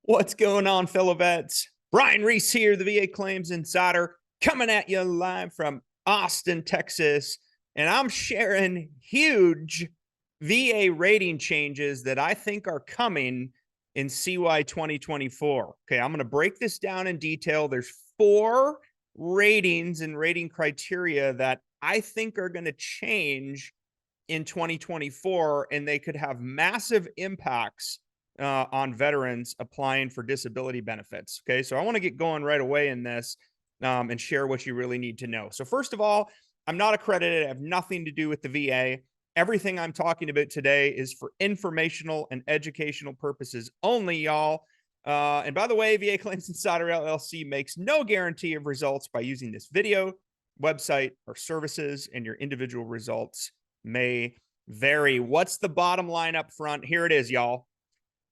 What's going on, fellow vets? Brian Reese here, the VA Claims Insider, coming at you live from Austin, Texas. And I'm sharing huge VA rating changes that I think are coming in CY 2024. Okay, I'm going to break this down in detail. There's 4 ratings and rating criteria that I think are going to change in 2024, and they could have massive impacts on veterans applying for disability benefits. Okay, so I want to get going right away in this and share what you really need to know. So first of all, I'm not accredited. I have nothing to do with the VA. Everything I'm talking about today is for informational and educational purposes only, y'all. And by the way, VA Claims Insider LLC makes no guarantee of results by using this video, website, or services, and your individual results may vary. What's the bottom line up front? Here it is, y'all.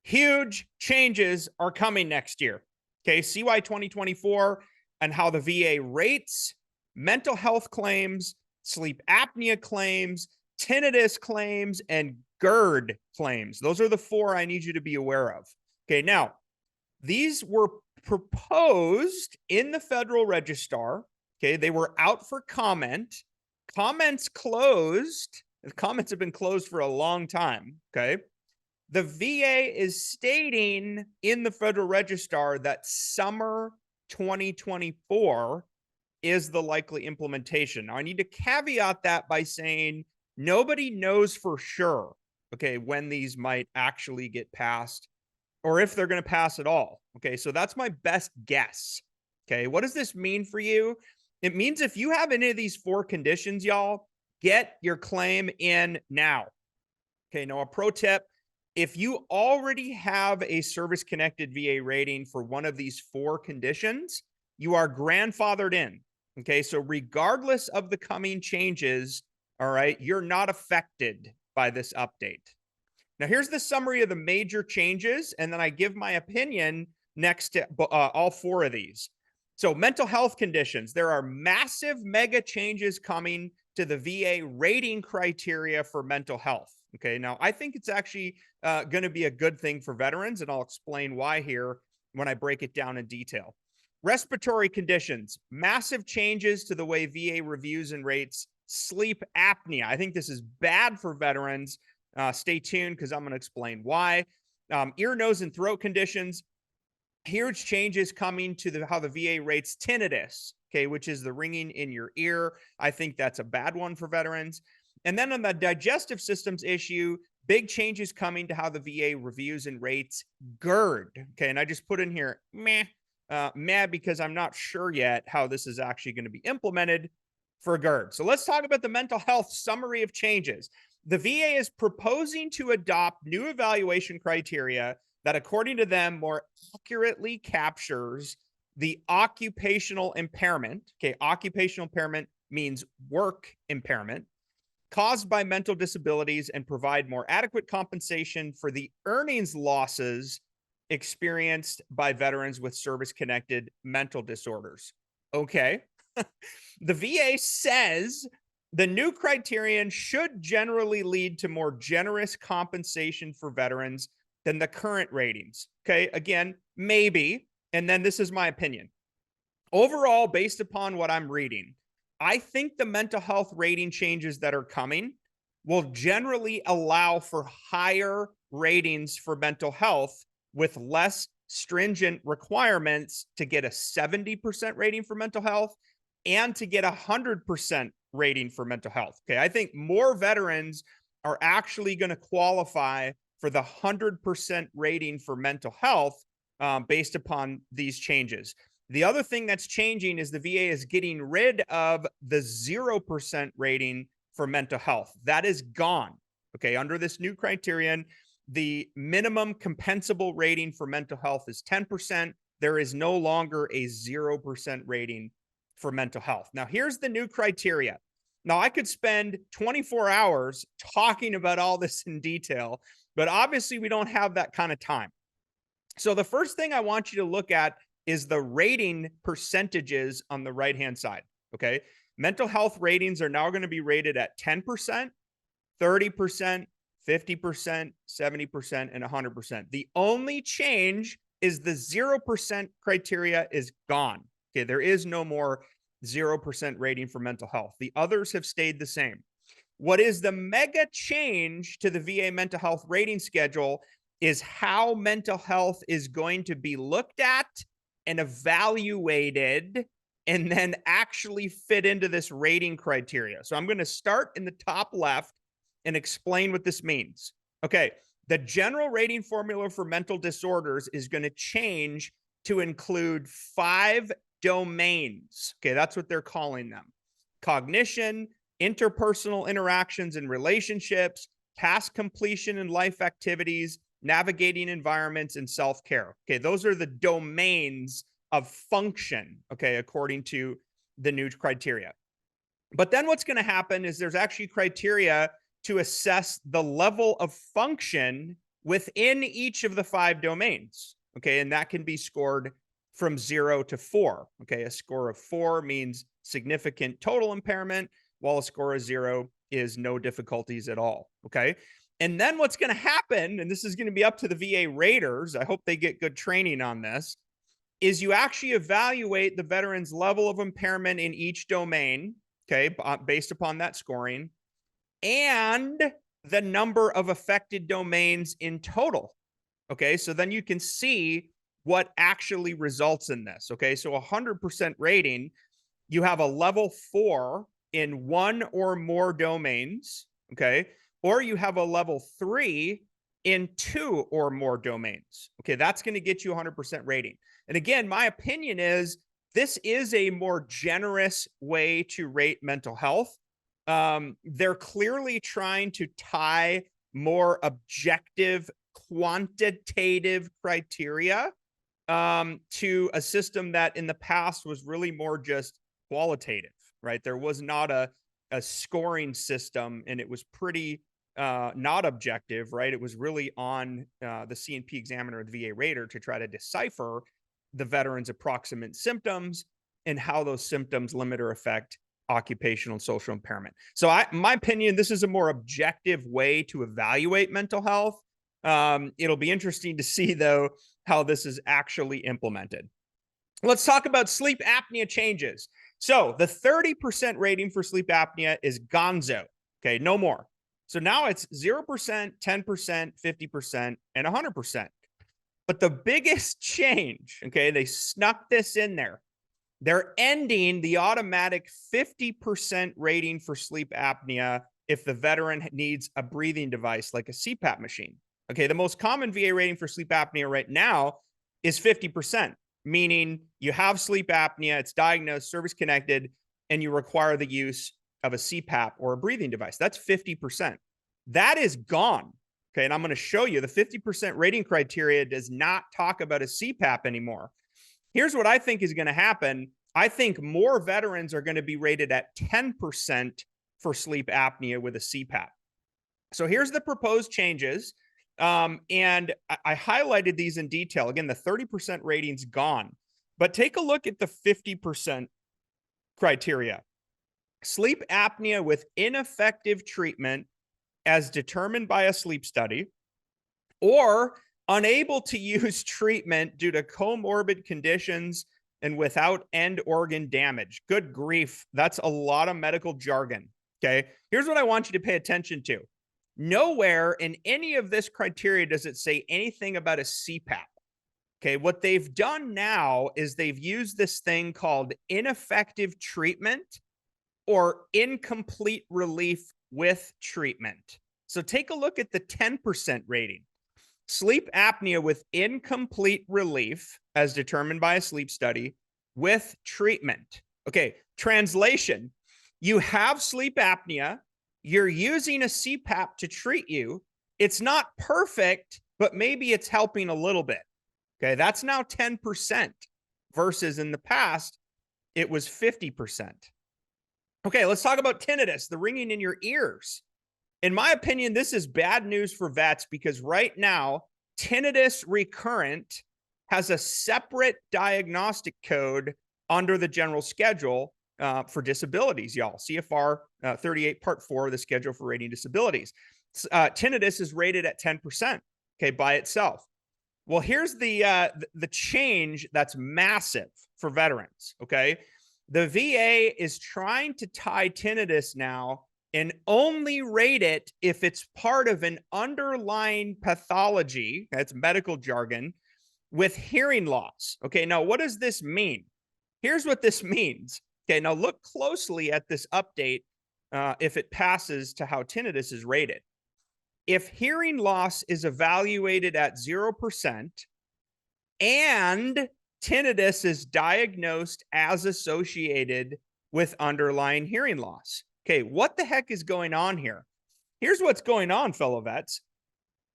Huge changes are coming next year. Okay, CY 2024 and how the VA rates mental health claims, sleep apnea claims, tinnitus claims, and GERD claims. Those are the 4 I need you to be aware of. Okay, now, these were proposed in the Federal Register. Okay, they were out for comment. Comments closed. The comments have been closed for a long time. Okay. The VA is stating in the Federal Register that summer 2024 is the likely implementation. Now, I need to caveat that by saying nobody knows for sure, okay, when these might actually get passed or if they're going to pass at all. Okay, so that's my best guess. Okay, what does this mean for you? It means if you have any of these 4 conditions, y'all, get your claim in now. Okay, now a pro tip, if you already have a service-connected VA rating for one of these 4 conditions, you are grandfathered in. Okay, so regardless of the coming changes, all right, you're not affected by this update. Now, here's the summary of the major changes, and then I give my opinion next to all 4 of these. So mental health conditions, there are massive mega changes coming to the VA rating criteria for mental health. Okay, now I think it's actually going to be a good thing for veterans, and I'll explain why here when I break it down in detail. Respiratory conditions, massive changes to the way VA reviews and rates sleep apnea. I think this is bad for veterans. Stay tuned because I'm going to explain why. Ear, nose, and throat conditions, huge changes coming to how the VA rates tinnitus, okay, which is the ringing in your ear. I think that's a bad one for veterans. And then on the digestive systems issue, big changes coming to how the VA reviews and rates GERD. Okay, and I just put in here, meh, because I'm not sure yet how this is actually going to be implemented for GERD. So let's talk about the mental health summary of changes. The VA is proposing to adopt new evaluation criteria that, according to them, more accurately captures the occupational impairment. Okay, occupational impairment means work impairment caused by mental disabilities and provide more adequate compensation for the earnings losses experienced by veterans with service-connected mental disorders. Okay. The VA says the new criterion should generally lead to more generous compensation for veterans than the current ratings. Okay, again, maybe. And then this is my opinion. Overall, based upon what I'm reading, I think the mental health rating changes that are coming will generally allow for higher ratings for mental health with less stringent requirements to get a 70% rating for mental health and to get a 100% rating for mental health. Okay, I think more veterans are actually going to qualify for the 100% rating for mental health based upon these changes. The other thing that's changing is the VA is getting rid of the 0% rating for mental health. That is gone. Okay, under this new criterion, the minimum compensable rating for mental health is 10%. There is no longer a 0% rating for mental health. Now, here's the new criteria. Now, I could spend 24 hours talking about all this in detail, but obviously we don't have that kind of time. So the first thing I want you to look at is the rating percentages on the right-hand side, okay? Mental health ratings are now going to be rated at 10%, 30%, 50%, 70%, and 100%. The only change is the 0% criteria is gone. Okay, there is no more 0% rating for mental health. The others have stayed the same. What is the mega change to the VA mental health rating schedule is how mental health is going to be looked at and evaluated and then actually fit into this rating criteria. So I'm going to start in the top left and explain what this means. Okay, the general rating formula for mental disorders is going to change to include 5 domains. Okay, that's what they're calling them: cognition, interpersonal interactions and relationships, task completion and life activities, navigating environments, and self-care. Okay, those are the domains of function, okay, according to the new criteria. But then what's going to happen is there's actually criteria to assess the level of function within each of the 5 domains, okay, and that can be scored from 0 to 4. Okay, a score of 4 means significant total impairment, while a score of 0 is no difficulties at all. Okay, and then what's going to happen, and this is going to be up to the VA raters, I hope they get good training on this, is you actually evaluate the veteran's level of impairment in each domain, okay, based upon that scoring, and the number of affected domains in total. Okay, so then you can see what actually results in this. Okay, so 100% rating, you have a level 4 in 1 or more domains. Okay, or you have a level 3 in 2 or more domains. Okay, that's going to get you 100% rating. And again, my opinion is this is a more generous way to rate mental health. They're clearly trying to tie more objective, quantitative criteria to a system that in the past was really more just qualitative, right? There was not a scoring system, and it was pretty not objective, right? It was really on the C&P examiner or the VA rater to try to decipher the veteran's approximate symptoms and how those symptoms limit or affect occupational and social impairment. So my opinion, this is a more objective way to evaluate mental health. It'll be interesting to see, though, how this is actually implemented. Let's talk about sleep apnea changes. So the 30% rating for sleep apnea is gonzo. Okay, no more. So now it's 0%, 10%, 50%, and 100%. But the biggest change, okay, they snuck this in there. They're ending the automatic 50% rating for sleep apnea if the veteran needs a breathing device like a CPAP machine. Okay, the most common VA rating for sleep apnea right now is 50%, meaning you have sleep apnea, it's diagnosed, service-connected, and you require the use of a CPAP or a breathing device. That's 50%. That is gone. Okay, and I'm going to show you the 50% rating criteria does not talk about a CPAP anymore. Here's what I think is going to happen. I think more veterans are going to be rated at 10% for sleep apnea with a CPAP. So here's the proposed changes. And I highlighted these in detail. Again, the 30% rating's gone. But take a look at the 50% criteria. Sleep apnea with ineffective treatment as determined by a sleep study, or unable to use treatment due to comorbid conditions and without end organ damage. Good grief. That's a lot of medical jargon. Okay. Here's what I want you to pay attention to. Nowhere in any of this criteria does it say anything about a CPAP. Okay. What they've done now is they've used this thing called ineffective treatment or incomplete relief with treatment. So take a look at the 10% rating. Sleep apnea with incomplete relief as determined by a sleep study with treatment. Okay, translation. You have sleep apnea. You're using a CPAP to treat you. It's not perfect, but maybe it's helping a little bit. Okay, that's now 10% versus in the past, it was 50%. Okay, let's talk about tinnitus, the ringing in your ears. In my opinion, this is bad news for vets because right now, tinnitus recurrent has a separate diagnostic code under the general schedule for disabilities, y'all. CFR 38 Part 4 of the schedule for rating disabilities. Tinnitus is rated at 10%, okay, by itself. Well, here's the change that's massive for veterans. Okay, the VA is trying to tie tinnitus now and only rate it if it's part of an underlying pathology. That's medical jargon with hearing loss. Okay, now what does this mean? Here's what this means. Okay, now look closely at this update if it passes to how tinnitus is rated. If hearing loss is evaluated at 0% and tinnitus is diagnosed as associated with underlying hearing loss. Okay, what the heck is going on here? Here's what's going on, fellow vets.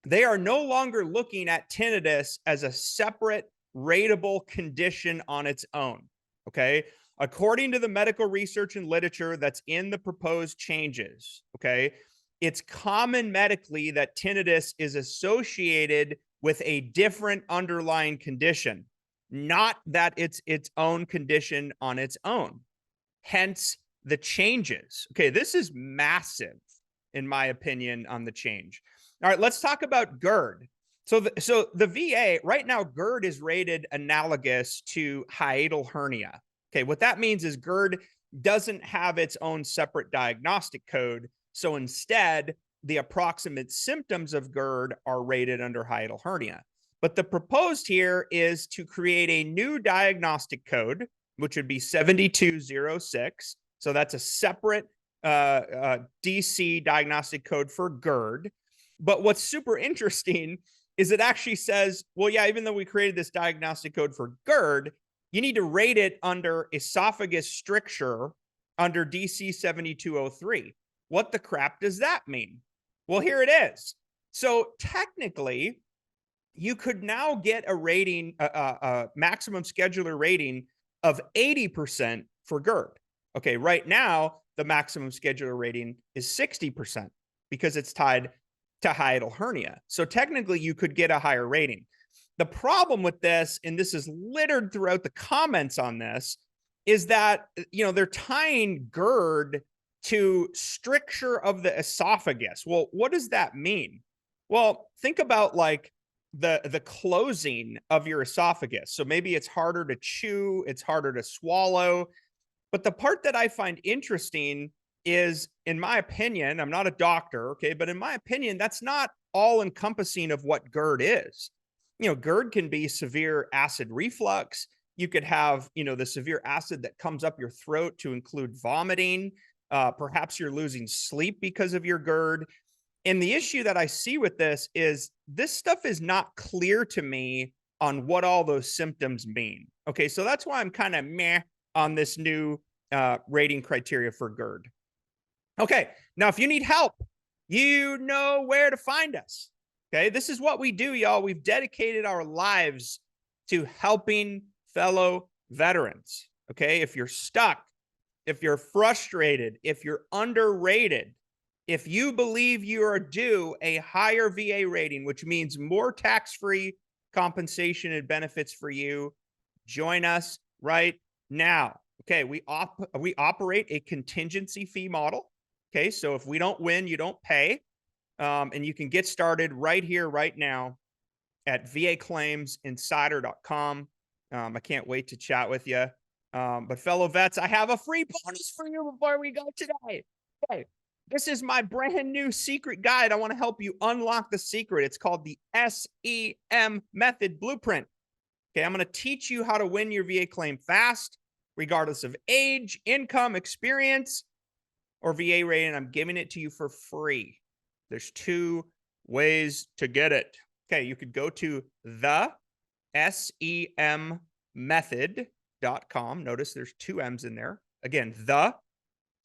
They are no longer looking at tinnitus as a separate rateable condition on its own. Okay. According to the medical research and literature that's in the proposed changes, okay, it's common medically that tinnitus is associated with a different underlying condition, not that it's its own condition on its own. Hence the changes. Okay, this is massive, in my opinion, on the change. All right, let's talk about GERD. So the VA, right now, GERD is rated analogous to hiatal hernia. Okay, what that means is GERD doesn't have its own separate diagnostic code. So instead, the approximate symptoms of GERD are rated under hiatal hernia. But the proposed here is to create a new diagnostic code, which would be 7206. So that's a separate DC diagnostic code for GERD. But what's super interesting is it actually says, well, yeah, even though we created this diagnostic code for GERD, you need to rate it under esophagus stricture under DC 7203. What the crap does that mean? Well, here it is. So technically, you could now get a rating, a maximum scheduler rating of 80% for GERD. Okay, right now, the maximum scheduler rating is 60% because it's tied to hiatal hernia. So technically, you could get a higher rating. The problem with this, and this is littered throughout the comments on this, is that, you know, they're tying GERD to stricture of the esophagus. Well, what does that mean? Well, think about like the closing of your esophagus. So maybe it's harder to chew, it's harder to swallow. But the part that I find interesting is, in my opinion, I'm not a doctor, okay, but in my opinion, that's not all encompassing of what GERD is. You know, GERD can be severe acid reflux. You could have, you know, the severe acid that comes up your throat to include vomiting. Perhaps you're losing sleep because of your GERD. And the issue that I see with this is this stuff is not clear to me on what all those symptoms mean. Okay, so that's why I'm kind of meh on this new rating criteria for GERD. Okay, now if you need help, you know where to find us. Okay, this is what we do, y'all. We've dedicated our lives to helping fellow veterans. Okay, if you're stuck, if you're frustrated, if you're underrated, if you believe you are due a higher VA rating, which means more tax-free compensation and benefits for you, join us right now. Okay, we operate a contingency fee model. Okay, so if we don't win, you don't pay. And you can get started right here, right now at vaclaimsinsider.com. I can't wait to chat with you. But fellow vets, I have a free bonus for you before we go today. Okay. This is my brand new secret guide. I want to help you unlock the secret. It's called the SEM Method Blueprint. Okay, I'm going to teach you how to win your VA claim fast, regardless of age, income, experience, or VA rating. I'm giving it to you for free. There's two ways to get it. Okay, you could go to the SEMmethod.com. Notice there's two M's in there. Again, the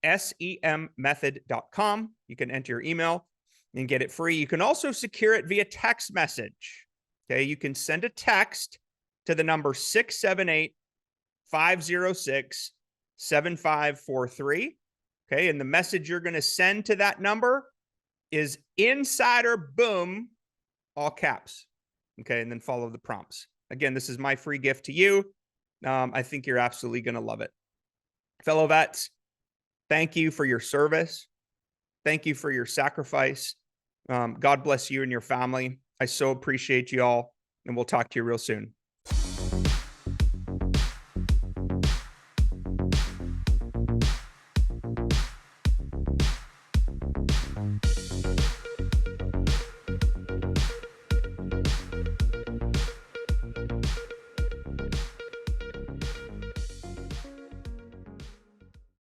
SEMmethod.com. You can enter your email and get it free. You can also secure it via text message. Okay, you can send a text to the number 678-506-7543. Okay, and the message you're going to send to that number is Insider Boom, all caps. Okay, and then follow the prompts. Again, this is my free gift to you. I think you're absolutely going to love it. Fellow vets, thank you for your service. Thank you for your sacrifice. God bless you and your family. I so appreciate you all. and we'll talk to you real soon.